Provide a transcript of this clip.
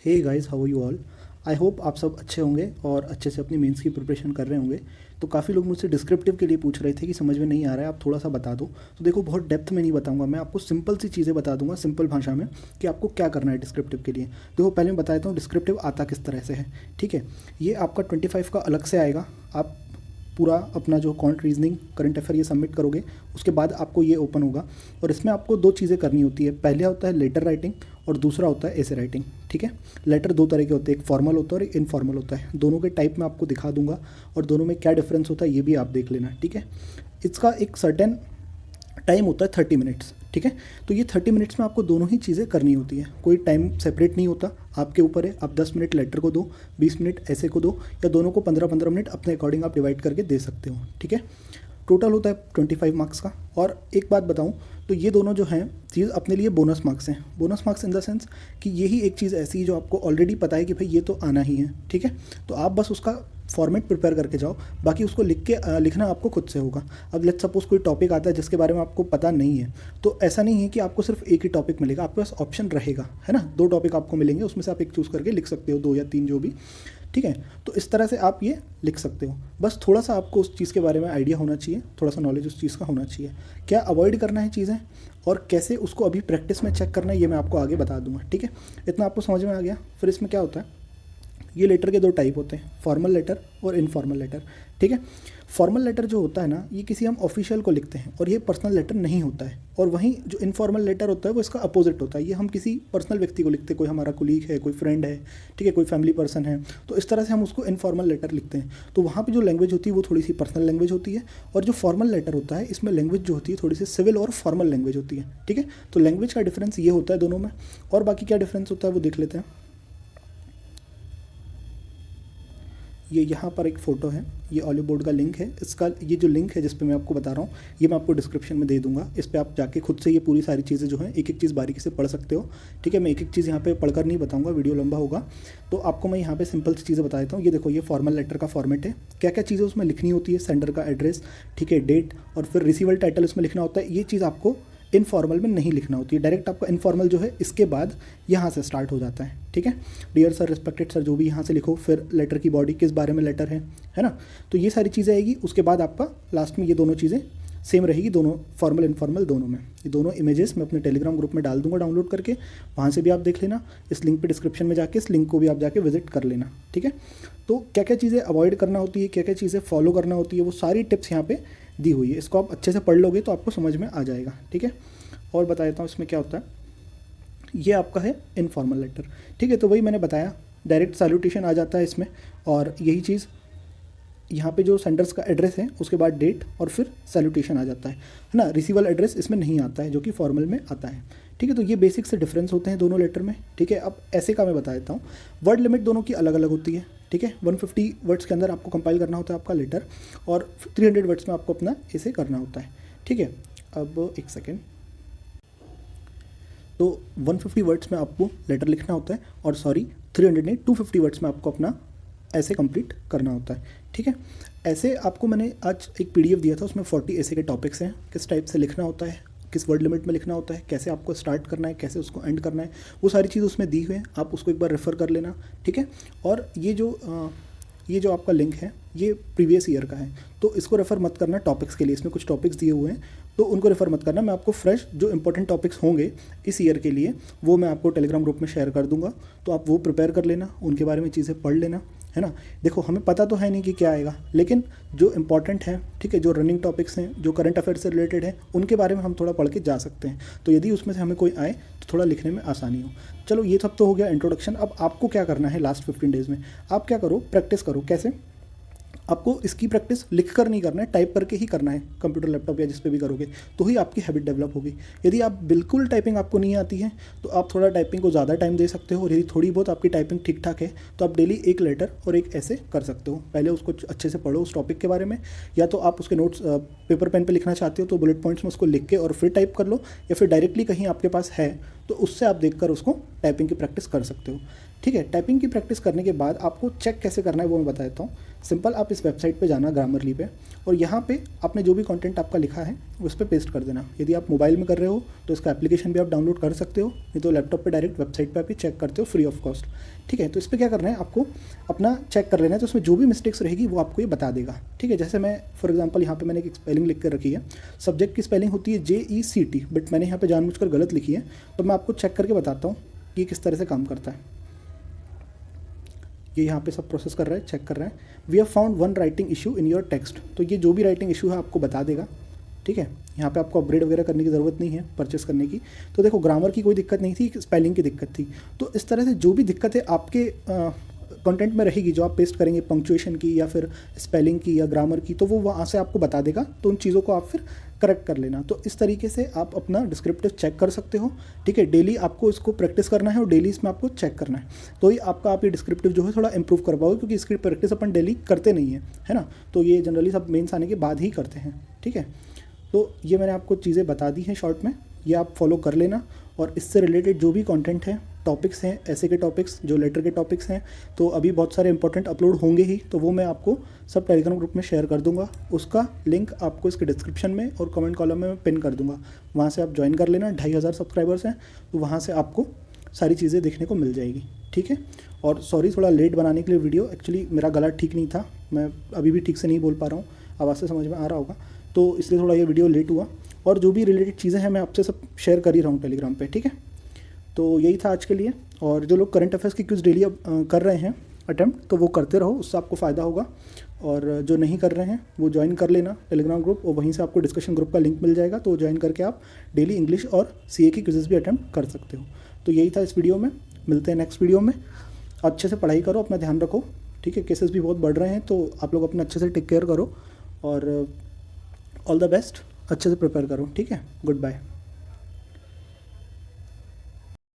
Hey guys, how are you all. I hope आप सब अच्छे होंगे और अच्छे से अपनी मेंस की प्रिपरेशन कर रहे होंगे। तो काफ़ी लोग मुझसे डिस्क्रिप्टिव के लिए पूछ रहे थे कि समझ में नहीं आ रहा है, आप थोड़ा सा बता दो। तो देखो, बहुत डेप्थ में नहीं बताऊंगा, मैं आपको सिंपल सी चीज़ें बता दूंगा सिंपल भाषा में कि आपको क्या करना है डिस्क्रिप्टिव के लिए। देखो, पहले मैं बता देता हूँ डिस्क्रिप्टिव आता किस तरह से है। ठीक है, ये आपका 25 का अलग से आएगा। आप पूरा अपना जो कॉन्ट रीजनिंग करंट अफेयर ये सबमिट करोगे, उसके बाद आपको ये ओपन होगा और इसमें आपको दो चीज़ें करनी होती है। पहले होता है लेटर राइटिंग और दूसरा होता है एसे राइटिंग। ठीक है, लेटर दो तरह के होते हैं, एक फॉर्मल होता है और एक इनफॉर्मल होता है। दोनों के टाइप मैं आपको दिखा दूंगा और दोनों में क्या डिफरेंस होता है ये भी आप देख लेना। ठीक है, इसका एक सर्टेन टाइम होता है 30 मिनट्स। ठीक है, तो ये 30 मिनट्स में आपको दोनों ही चीज़ें करनी होती है, कोई टाइम सेपरेट नहीं होता, आपके ऊपर है। आप 10 मिनट लेटर को दो, 20 मिनट ऐसे को दो, या दोनों को 15-15 मिनट अपने अकॉर्डिंग आप डिवाइड करके दे सकते हो। ठीक है, टोटल होता है 25 मार्क्स का। और एक बात बताऊं तो ये दोनों जो हैं चीज़ अपने लिए बोनस मार्क्स हैं। Bonus marks in the sense कि यही एक चीज़ ऐसी है जो आपको ऑलरेडी पता है कि भाई ये तो आना ही है। ठीक है, तो आप बस उसका फॉर्मेट प्रिपेयर करके जाओ, बाकी उसको लिखना आपको खुद से होगा। अब लेट्स सपोज कोई टॉपिक आता है जिसके बारे में आपको पता नहीं है, तो ऐसा नहीं है कि आपको सिर्फ एक ही टॉपिक मिलेगा, आपके पास ऑप्शन रहेगा, है ना। 2 टॉपिक आपको मिलेंगे, उसमें से आप एक चूज़ करके लिख सकते हो, 2 या 3 जो भी। ठीक है, तो इस तरह से आप ये लिख सकते हो। बस थोड़ा सा आपको उस चीज़ के बारे में आइडिया होना चाहिए, थोड़ा सा नॉलेज उस चीज़ का होना चाहिए, क्या अवॉइड करना है चीज़ें और कैसे उसको अभी प्रैक्टिस में चेक करना है, ये मैं आपको आगे बता दूंगा। ठीक है, इतना आपको समझ में आ गया। फिर इसमें क्या होता है, ये लेटर के 2 टाइप होते हैं, फॉर्मल लेटर और इनफॉर्मल लेटर। ठीक है, फॉर्मल लेटर जो होता है ना, ये किसी हम ऑफिशियल को लिखते हैं और ये पर्सनल लेटर नहीं होता है। और वहीं जो इनफॉर्मल लेटर होता है वो इसका अपोजिट होता है, ये हम किसी पर्सनल व्यक्ति को लिखते हैं, कोई हमारा कुलीग है, कोई फ्रेंड है, ठीक है, कोई फैमिली पर्सन है, तो इस तरह से हम उसको इनफॉर्मल लेटर लिखते हैं। तो वहाँ पे जो लैंग्वेज होती है वो थोड़ी सी पर्सनल लैंग्वेज होती है, और जो फॉर्मल लेटर होता है इसमें लैंग्वेज जो होती है थोड़ी सी सिविल और फॉर्मल लैंग्वेज होती है। ठीक है, तो लैंग्वेज का डिफरेंस ये होता है दोनों में। और बाकी क्या डिफरेंस होता है वो देख लेते हैं। ये यहाँ पर एक फ़ोटो है, ये ऑलिव बोर्ड का लिंक है। इसका ये जो लिंक है जिस पे मैं आपको बता रहा हूँ, ये मैं आपको डिस्क्रिप्शन में दे दूंगा। इस पे आप जाके खुद से ये पूरी सारी चीज़ें जो हैं एक एक चीज़ बारीकी से पढ़ सकते हो। ठीक है, मैं एक एक चीज़ यहाँ पे पढ़कर नहीं बताऊँगा, वीडियो लंबा होगा, तो आपको मैं यहाँ पे सिंपल सी चीज़ें बता देता हूँ। ये देखो, ये फॉर्मल लेटर का फॉर्मेट है, क्या क्या चीज़ें उसमें लिखनी होती है, सेंडर का एड्रेस, ठीक है, डेट, और फिर रिसीवल टाइटल उसमें लिखना होता है। ये चीज़ आपको इनफॉर्मल में नहीं लिखना होती है, डायरेक्ट आपका इनफॉर्मल जो है इसके बाद यहाँ से स्टार्ट हो जाता है। ठीक है, डियर सर, रिस्पेक्टेड सर, जो भी यहाँ से लिखो, फिर लेटर की बॉडी, किस बारे में लेटर है ना, तो ये सारी चीज़ें आएगी। उसके बाद आपका लास्ट में ये दोनों चीज़ें सेम रहेगी, दोनों फॉर्मल इनफॉर्मल दोनों में। ये दोनों इमेजेस मैं अपने टेलीग्राम ग्रुप में डाल दूंगा डाउनलोड करके, वहाँ से भी आप देख लेना। इस लिंक पे डिस्क्रिप्शन में जाके इस लिंक को भी आप जाके विजिट कर लेना। ठीक है, तो क्या क्या चीज़ें अवॉइड करना होती है, क्या क्या चीज़ें फॉलो करना होती है, वो सारी टिप्स यहाँ पे दी हुई है। इसको आप अच्छे से पढ़ लोगे तो आपको समझ में आ जाएगा। ठीक है, और बता देता हूँ इसमें क्या होता है। ये आपका है इनफॉर्मल लेटर। ठीक है, तो वही मैंने बताया, डायरेक्ट सैल्यूटेशन आ जाता है इसमें, और यही चीज़ यहाँ पे जो सेंडर्स का एड्रेस है उसके बाद डेट और फिर सैल्यूटेशन आ जाता है ना। रिसीवल एड्रेस इसमें नहीं आता है जो कि फॉर्मल में आता है। ठीक है, तो ये बेसिक से डिफरेंस होते हैं दोनों लेटर में। ठीक है, अब ऐसे का मैं बता देता हूँ। वर्ड लिमिट दोनों की अलग अलग होती है। ठीक है, 150 वर्ड्स के अंदर आपको कंपाइल करना होता है आपका लेटर, और 300 वर्ड्स में आपको अपना ऐसे करना होता है। ठीक है, अब एक सेकेंड, तो 150 वर्ड्स में आपको लेटर लिखना होता है, और सॉरी 300 नहीं, 250 वर्ड्स में आपको अपना ऐसे कंप्लीट करना होता है। ठीक है, ऐसे आपको मैंने आज एक पीडीएफ दिया था, उसमें 40 ऐसे के टॉपिक्स हैं, किस टाइप से लिखना होता है, किस वर्ड लिमिट में लिखना होता है, कैसे आपको स्टार्ट करना है, कैसे उसको एंड करना है, वो सारी चीज़ उसमें दी हुई है, आप उसको एक बार रेफ़र कर लेना। ठीक है, और ये जो आपका लिंक है ये प्रीवियस ईयर का है, तो इसको रेफ़र मत करना टॉपिक्स के लिए, इसमें कुछ टॉपिक्स दिए हुए हैं तो उनको रेफ़र मत करना। मैं आपको फ्रेश जो इंपॉर्टेंट टॉपिक्स होंगे इस ईयर के लिए वो मैं आपको टेलीग्राम ग्रुप में शेयर कर दूंगा, तो आप वो प्रिपेयर कर लेना, उनके बारे में चीज़ें पढ़ लेना, है ना। देखो, हमें पता तो है नहीं कि क्या आएगा, लेकिन जो इंपॉर्टेंट है, ठीक है, जो रनिंग टॉपिक्स हैं, जो करंट अफेयर से रिलेटेड है, उनके बारे में हम थोड़ा पढ़ के जा सकते हैं। तो यदि उसमें से हमें कोई आए तो थोड़ा लिखने में आसानी हो। चलो, ये सब तो हो गया इंट्रोडक्शन। अब आपको क्या करना है लास्ट 15 डेज़ में, आप क्या करो, प्रैक्टिस करो। कैसे? आपको इसकी प्रैक्टिस लिख कर नहीं करना है, टाइप करके ही करना है, कंप्यूटर, लैपटॉप या जिस पे भी करोगे तो ही आपकी हैबिट डेवलप होगी। यदि आप बिल्कुल टाइपिंग आपको नहीं आती है तो आप थोड़ा टाइपिंग को ज़्यादा टाइम दे सकते हो, और यदि थोड़ी बहुत आपकी टाइपिंग ठीक ठाक है तो आप डेली एक लेटर और एक ऐसे कर सकते हो। पहले उसको अच्छे से पढ़ो उस टॉपिक के बारे में, या तो आप उसके नोट्स पेपर पेन पर लिखना चाहते हो तो बुलेट पॉइंट्स में उसको लिख के और फिर टाइप कर लो, या फिर डायरेक्टली कहीं आपके पास है तो उससे आप देखकर उसको टाइपिंग की प्रैक्टिस कर सकते हो। ठीक है, टाइपिंग की प्रैक्टिस करने के बाद आपको चेक कैसे करना है वो मैं बता देता हूँ। सिंपल, आप इस वेबसाइट पे जाना ग्रामरली पे, और यहाँ पे आपने जो भी कंटेंट आपका लिखा है उस पर पेस्ट कर देना। यदि आप मोबाइल में कर रहे हो तो इसका एप्लीकेशन भी आप डाउनलोड कर सकते हो, नहीं तो लैपटॉप पे डायरेक्ट वेबसाइट पे आप ही चेक करते हो फ्री ऑफ कॉस्ट। ठीक है, तो इस पर क्या करना है, आपको अपना चेक कर लेना है, तो उसमें जो भी मिस्टेक्स रहेगी वो आपको ये बता देगा। ठीक है, जैसे मैं फॉर एग्जांपल यहाँ पे मैंने एक स्पेलिंग लिख कर रखी है, सब्जेक्ट की स्पेलिंग होती है JECT, बट मैंने यहाँ पे जानबूझकर गलत लिखी है, तो मैं आपको चेक करके बताता हूँ कि किस तरह से काम करता है। ये यहाँ पे सब प्रोसेस कर रहा है, चेक कर रहा है। We have found one writing issue in your text, तो ये जो भी राइटिंग इशू है आपको बता देगा। ठीक है, यहाँ पे आपको अपग्रेड वगैरह करने की ज़रूरत नहीं है परचेस करने की। तो देखो, ग्रामर की कोई दिक्कत नहीं थी, स्पेलिंग की दिक्कत थी। तो इस तरह से जो भी दिक्कतें आपके कंटेंट में रहेगी, जो आप पेस्ट करेंगे पंक्चुएशन की या फिर स्पेलिंग की या ग्रामर की, तो वो वहाँ से आपको बता देगा। तो उन चीज़ों को आप फिर करेक्ट कर लेना। तो इस तरीके से आप अपना डिस्क्रिप्टिव चेक कर सकते हो। ठीक है, डेली आपको इसको प्रैक्टिस करना है और डेली इसमें आपको चेक करना है, तो ही आप ये डिस्क्रिप्टिव जो है थोड़ा इंप्रूव कर पाओगे, क्योंकि इसकी प्रैक्टिस अपन डेली करते नहीं है ना। तो ये जनरली सब मेंस आने के बाद ही करते हैं। ठीक है, तो ये मैंने आपको चीज़ें बता दी हैं शॉर्ट में, ये आप फॉलो कर लेना। और इससे रिलेटेड जो भी कंटेंट है, टॉपिक्स हैं, ऐसे के टॉपिक्स जो लेटर के टॉपिक्स हैं, तो अभी बहुत सारे इंपॉर्टेंट अपलोड होंगे ही, तो वो मैं आपको सब टेलीग्राम ग्रुप में शेयर कर दूंगा। उसका लिंक आपको इसके डिस्क्रिप्शन में और कमेंट कॉलम में मैं पिन कर दूंगा, वहाँ से आप ज्वाइन कर लेना। 2500 सब्सक्राइबर्स हैं, तो वहाँ से आपको सारी चीज़ें देखने को मिल जाएगी। ठीक है, और सॉरी थोड़ा लेट बनाने के लिए वीडियो, एक्चुअली मेरा गला ठीक नहीं था, मैं अभी भी ठीक से नहीं बोल पा रहा हूँ, आवाज़ से समझ में आ रहा होगा, तो इसलिए थोड़ा ये वीडियो लेट हुआ। और जो भी रिलेटेड चीज़ें हैं मैं आपसे सब शेयर कर ही रहा हूँ टेलीग्राम पे। ठीक है, तो यही था आज के लिए। और जो लोग करंट अफेयर्स की क्विज़ डेली कर रहे हैं अटेम्प्ट, तो वो करते रहो, उससे आपको फ़ायदा होगा। और जो नहीं कर रहे हैं वो ज्वाइन कर लेना टेलीग्राम ग्रुप, और वहीं से आपको डिस्कशन ग्रुप का लिंक मिल जाएगा, तो ज्वाइन करके आप डेली इंग्लिश और CA की क्विज़ेस भी अटेम्प्ट कर सकते हो। तो यही था इस वीडियो में, मिलते हैं नेक्स्ट वीडियो में। अच्छे से पढ़ाई करो, अपना ध्यान रखो। ठीक है, केसेस भी बहुत बढ़ रहे हैं, तो आप लोग अपना अच्छे से टेक केयर करो, और ऑल द बेस्ट, अच्छे से प्रिपेयर करो। ठीक है, गुड बाय।